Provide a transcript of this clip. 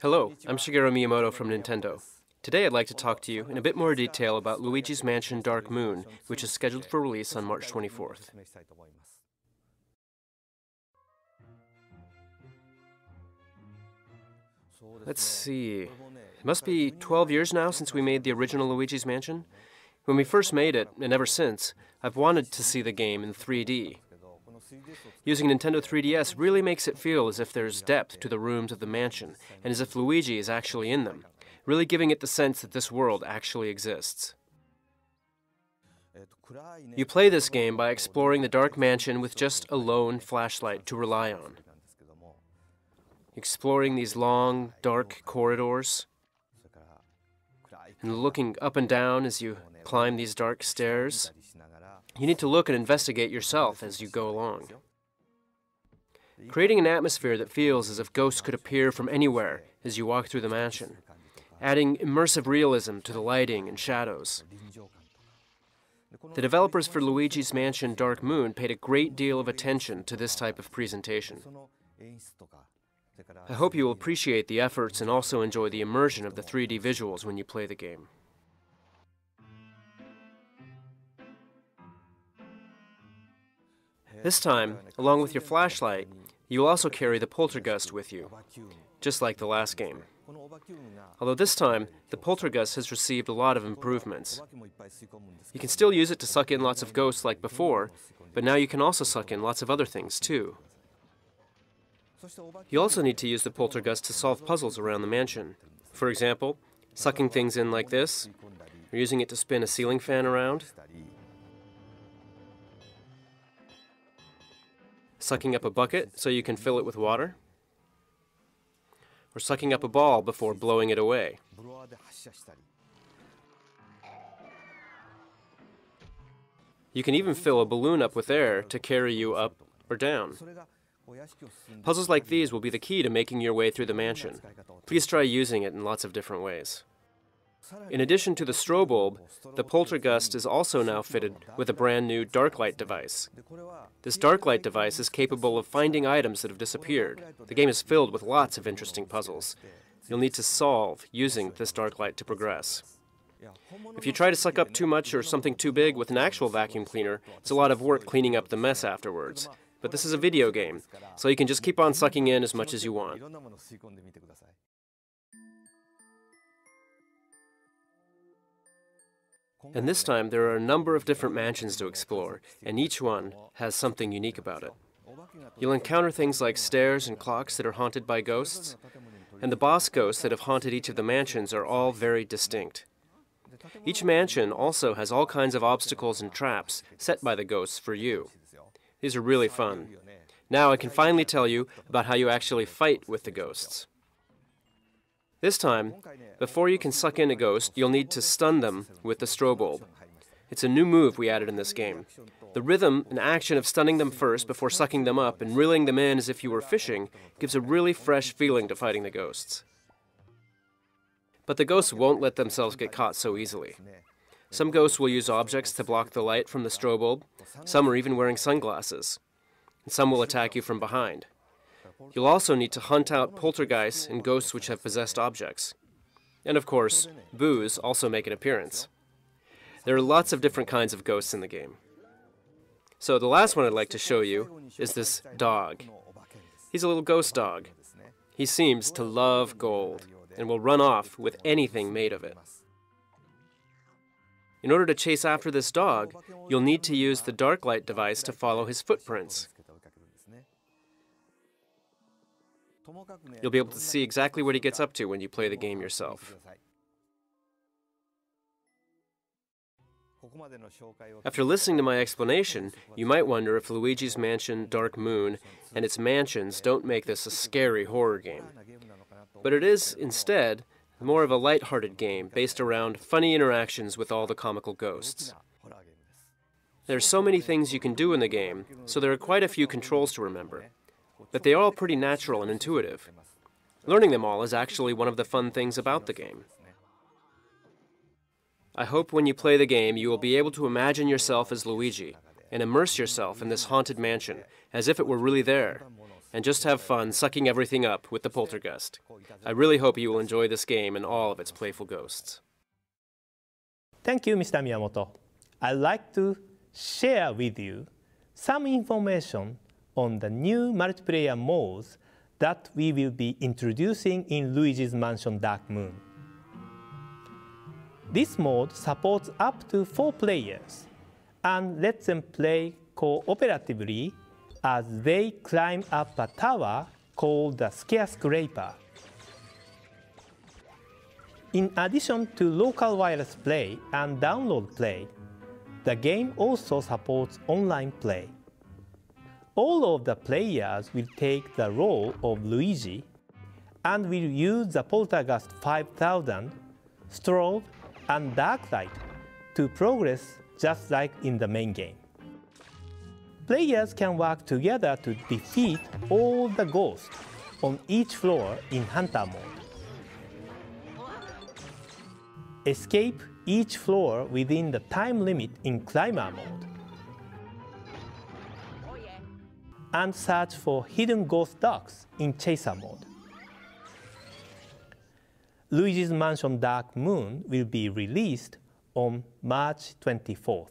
Hello, I'm Shigeru Miyamoto from Nintendo. Today I'd like to talk to you in a bit more detail about Luigi's Mansion Dark Moon, which is scheduled for release on March 24th. Let's see, it must be 12 years now since we made the original Luigi's Mansion. When we first made it, and ever since, I've wanted to see the game in 3D. Using Nintendo 3DS really makes it feel as if there's depth to the rooms of the mansion, and as if Luigi is actually in them, really giving it the sense that this world actually exists. You play this game by exploring the dark mansion with just a lone flashlight to rely on. Exploring these long, dark corridors, and looking up and down as you climb these dark stairs. You need to look and investigate yourself as you go along. Creating an atmosphere that feels as if ghosts could appear from anywhere as you walk through the mansion, adding immersive realism to the lighting and shadows. The developers for Luigi's Mansion Dark Moon paid a great deal of attention to this type of presentation. I hope you will appreciate the efforts and also enjoy the immersion of the 3D visuals when you play the game. This time, along with your flashlight, you will also carry the poltergust with you, just like the last game. Although this time, the poltergust has received a lot of improvements. You can still use it to suck in lots of ghosts like before, but now you can also suck in lots of other things too. You also need to use the poltergust to solve puzzles around the mansion. For example, sucking things in like this, or using it to spin a ceiling fan around, sucking up a bucket so you can fill it with water, or sucking up a ball before blowing it away. You can even fill a balloon up with air to carry you up or down. Puzzles like these will be the key to making your way through the mansion. Please try using it in lots of different ways. In addition to the strobe bulb, the poltergust is also now fitted with a brand new dark light device. This dark light device is capable of finding items that have disappeared. The game is filled with lots of interesting puzzles you'll need to solve using this dark light to progress. If you try to suck up too much or something too big with an actual vacuum cleaner, it's a lot of work cleaning up the mess afterwards. But this is a video game, so you can just keep on sucking in as much as you want. And this time, there are a number of different mansions to explore, and each one has something unique about it. You'll encounter things like stairs and clocks that are haunted by ghosts, and the boss ghosts that have haunted each of the mansions are all very distinct. Each mansion also has all kinds of obstacles and traps set by the ghosts for you. These are really fun. Now I can finally tell you about how you actually fight with the ghosts. This time, before you can suck in a ghost, you'll need to stun them with the strobe bulb. It's a new move we added in this game. The rhythm and action of stunning them first before sucking them up and reeling them in as if you were fishing gives a really fresh feeling to fighting the ghosts. But the ghosts won't let themselves get caught so easily. Some ghosts will use objects to block the light from the strobe bulb. Some are even wearing sunglasses. And some will attack you from behind. You'll also need to hunt out poltergeists and ghosts which have possessed objects. And of course, boos also make an appearance. There are lots of different kinds of ghosts in the game. So the last one I'd like to show you is this dog. He's a little ghost dog. He seems to love gold and will run off with anything made of it. In order to chase after this dog, you'll need to use the dark light device to follow his footprints. You'll be able to see exactly what he gets up to when you play the game yourself. After listening to my explanation, you might wonder if Luigi's Mansion Dark Moon and its mansions don't make this a scary horror game. But it is, instead, more of a light-hearted game based around funny interactions with all the comical ghosts. There are so many things you can do in the game, so there are quite a few controls to remember. But they are all pretty natural and intuitive. Learning them all is actually one of the fun things about the game. I hope when you play the game you will be able to imagine yourself as Luigi and immerse yourself in this haunted mansion as if it were really there, and just have fun sucking everything up with the poltergust. I really hope you will enjoy this game and all of its playful ghosts. Thank you, Mr. Miyamoto. I'd like to share with you some information on the new multiplayer modes that we will be introducing in Luigi's Mansion Dark Moon. This mode supports up to 4 players and lets them play cooperatively as they climb up a tower called the Skyscraper. In addition to local wireless play and download play, the game also supports online play. All of the players will take the role of Luigi and will use the Poltergust 5000, strobe, and dark light to progress just like in the main game. Players can work together to defeat all the ghosts on each floor in Hunter mode. Escape each floor within the time limit in Climber mode. And search for hidden ghost dogs in Chaser mode. Luigi's Mansion Dark Moon will be released on March 24th.